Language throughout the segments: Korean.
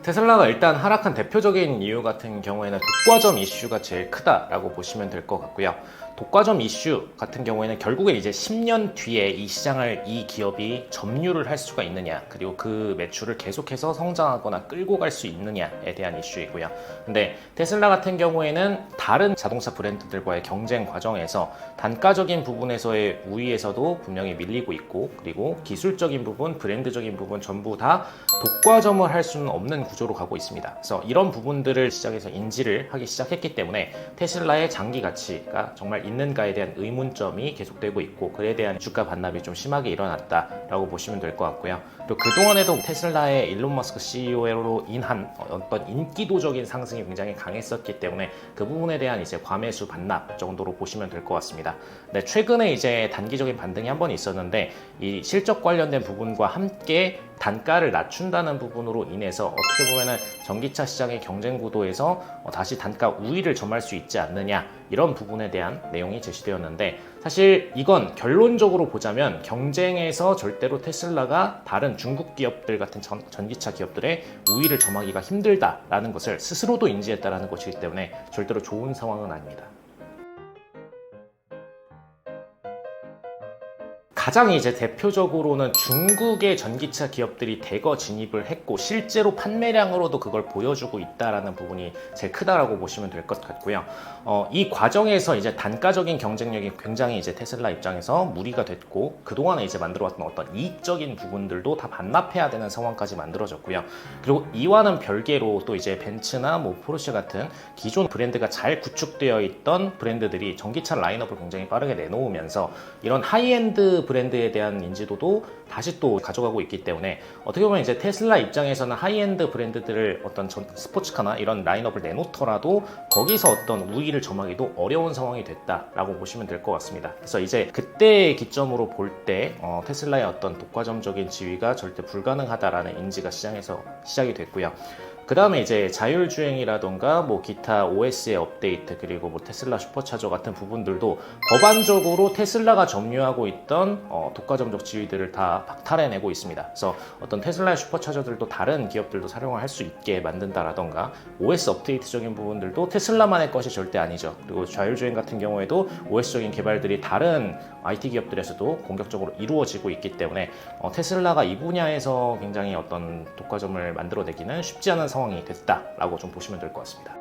테슬라가 일단 하락한 대표적인 이유 같은 경우에는 독과점 이슈가 제일 크다라고 보시면 될 것 같고요. 독과점 이슈 같은 경우에는 결국엔 이제 10년 뒤에 이 시장을 이 기업이 점유를 할 수가 있느냐, 그리고 그 매출을 계속해서 성장하거나 끌고 갈 수 있느냐에 대한 이슈이고요. 근데 테슬라 같은 경우에는 다른 자동차 브랜드들과의 경쟁 과정에서 단가적인 부분에서의 우위에서도 분명히 밀리고 있고, 그리고 기술적인 부분, 브랜드적인 부분 전부 다 독과점을 할 수는 없는 구조로 가고 있습니다. 그래서 이런 부분들을 시장에서 인지를 하기 시작했기 때문에 테슬라의 장기 가치가 정말 있는가에 대한 의문점이 계속되고 있고, 그에 대한 주가 반납이 좀 심하게 일어났다라고 보시면 될 것 같고요. 그리고 그동안에도 테슬라의 일론 머스크 CEO로 인한 어떤 인기도적인 상승이 굉장히 강했었기 때문에 그 부분에 대한 이제 과매수 반납 정도로 보시면 될 것 같습니다. 네, 최근에 이제 단기적인 반등이 한 번 있었는데 이 실적 관련된 부분과 함께 단가를 낮춘다는 부분으로 인해서 어떻게 보면은 전기차 시장의 경쟁 구도에서 다시 단가 우위를 점할 수 있지 않느냐, 이런 부분에 대한 내용이 제시되었는데, 사실 이건 결론적으로 보자면 경쟁에서 절대로 테슬라가 다른 중국 기업들 같은 전기차 기업들의 우위를 점하기가 힘들다라는 것을 스스로도 인지했다라는 것이기 때문에 절대로 좋은 상황은 아닙니다. 가장 이제 대표적으로는 중국의 전기차 기업들이 대거 진입을 했고 실제로 판매량으로도 그걸 보여주고 있다라는 부분이 제일 크다라고 보시면 될 것 같고요. 이 과정에서 이제 단가적인 경쟁력이 굉장히 이제 테슬라 입장에서 무리가 됐고, 그동안에 이제 만들어왔던 어떤 이익적인 부분들도 다 반납해야 되는 상황까지 만들어졌고요. 그리고 이와는 별개로 또 이제 벤츠나 뭐 포르쉐 같은 기존 브랜드가 잘 구축되어 있던 브랜드들이 전기차 라인업을 굉장히 빠르게 내놓으면서 이런 하이엔드 브랜드에 대한 인지도도 다시 또 가져가고 있기 때문에 어떻게 보면 이제 테슬라 입장에서는 하이엔드 브랜드들을 어떤 스포츠카나 이런 라인업을 내놓더라도 거기서 어떤 우위를 점하기도 어려운 상황이 됐다라고 보시면 될 것 같습니다. 그래서 이제 그때 기점으로 볼 때 테슬라의 어떤 독과점적인 지위가 절대 불가능하다라는 인지가 시장에서 시작이 됐고요. 그 다음에 이제 자율주행이라던가 뭐 기타 OS의 업데이트, 그리고 뭐 테슬라 슈퍼차저 같은 부분들도 법안적으로 테슬라가 점유하고 있던 독과점적 지위들을 다 박탈해내고 있습니다. 그래서 어떤 테슬라의 슈퍼차저들도 다른 기업들도 사용을 할 수 있게 만든다라던가, OS 업데이트적인 부분들도 테슬라만의 것이 절대 아니죠. 그리고 자율주행 같은 경우에도 OS적인 개발들이 다른 IT 기업들에서도 공격적으로 이루어지고 있기 때문에 테슬라가 이 분야에서 굉장히 어떤 독과점을 만들어내기는 쉽지 않은 상황이 됐다라고 좀 보시면 될 것 같습니다.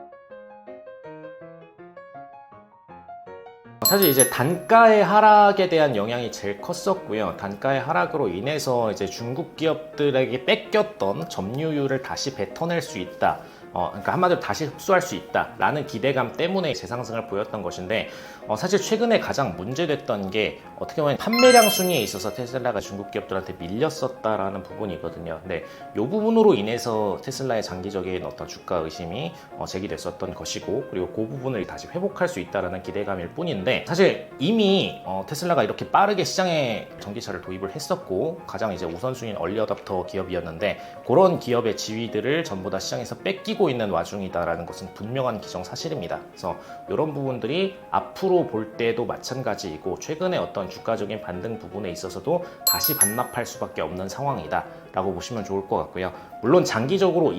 사실 이제 단가의 하락에 대한 영향이 제일 컸었고요. 단가의 하락으로 인해서 이제 중국 기업들에게 뺏겼던 점유율을 다시 뱉어낼 수 있다. 그러니까 한마디로 다시 흡수할 수 있다라는 기대감 때문에 재상승을 보였던 것인데, 사실 최근에 가장 문제됐던 게 어떻게 보면 판매량 순위에 있어서 테슬라가 중국 기업들한테 밀렸었다라는 부분이거든요. 근데 이 부분으로 인해서 테슬라의 장기적인 어떤 주가 의심이 제기됐었던 것이고, 그리고 그 부분을 다시 회복할 수 있다라는 기대감일 뿐인데, 사실 이미 테슬라가 이렇게 빠르게 시장에 전기차를 도입을 했었고 가장 이제 우선순위인 얼리 어답터 기업이었는데, 그런 기업의 지위들을 전부 다 시장에서 뺏기고 있는 와중이다라는 것은 분명한 기정사실입니다. 그래서 이런 부분들이 앞으로 볼 때도 마찬가지이고, 최근에 어떤 주가적인 반등 부분에 있어서도 다시 반납할 수밖에 없는 상황이다 라고 보시면 좋을 것 같고요. 물론 장기적으로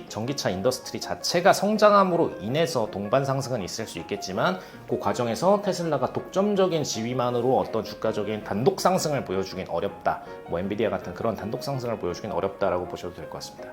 전기차 인더스트리 자체가 성장함으로 인해서 동반 상승은 있을 수 있겠지만, 그 과정에서 테슬라가 독점적인 지위만으로 어떤 주가적인 단독 상승을 보여주긴 어렵다, 뭐 엔비디아 같은 그런 단독 상승을 보여주긴 어렵다라고 보셔도 될 것 같습니다.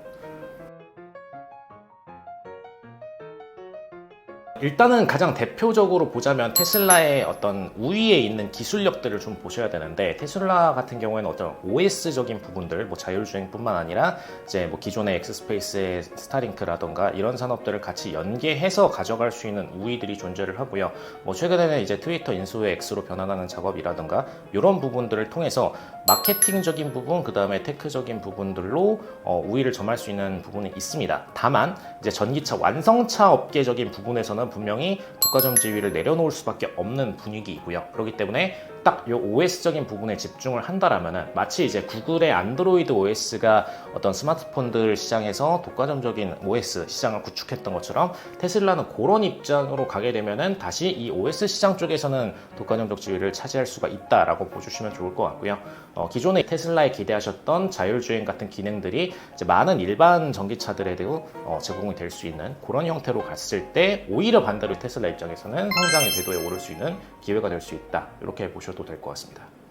일단은 가장 대표적으로 보자면 테슬라의 어떤 우위에 있는 기술력들을 좀 보셔야 되는데, 테슬라 같은 경우에는 어떤 OS적인 부분들, 뭐 자율주행뿐만 아니라 이제 뭐 기존의 엑스스페이스의 스타링크라던가 이런 산업들을 같이 연계해서 가져갈 수 있는 우위들이 존재를 하고요. 뭐 최근에는 이제 트위터 인수의 X로 변환하는 작업이라던가 이런 부분들을 통해서 마케팅적인 부분, 그 다음에 테크적인 부분들로 우위를 점할 수 있는 부분이 있습니다. 다만 이제 전기차 완성차 업계적인 부분에서는 분명히 독과점 지위를 내려놓을 수밖에 없는 분위기이고요. 그렇기 때문에 딱 이 OS적인 부분에 집중을 한다라면은 마치 이제 구글의 안드로이드 OS가 어떤 스마트폰들 시장에서 독과점적인 OS 시장을 구축했던 것처럼 테슬라는 그런 입장으로 가게 되면은 다시 이 OS 시장 쪽에서는 독과점적 지위를 차지할 수가 있다라고 보시면 좋을 것 같고요. 기존에 테슬라에 기대하셨던 자율주행 같은 기능들이 이제 많은 일반 전기차들에도 제공이 될 수 있는 그런 형태로 갔을 때 오히려 반대로 테슬라 입장에서는 성장의 궤도에 오를 수 있는 기회가 될 수 있다. 이렇게 보셔도 될 것 같습니다.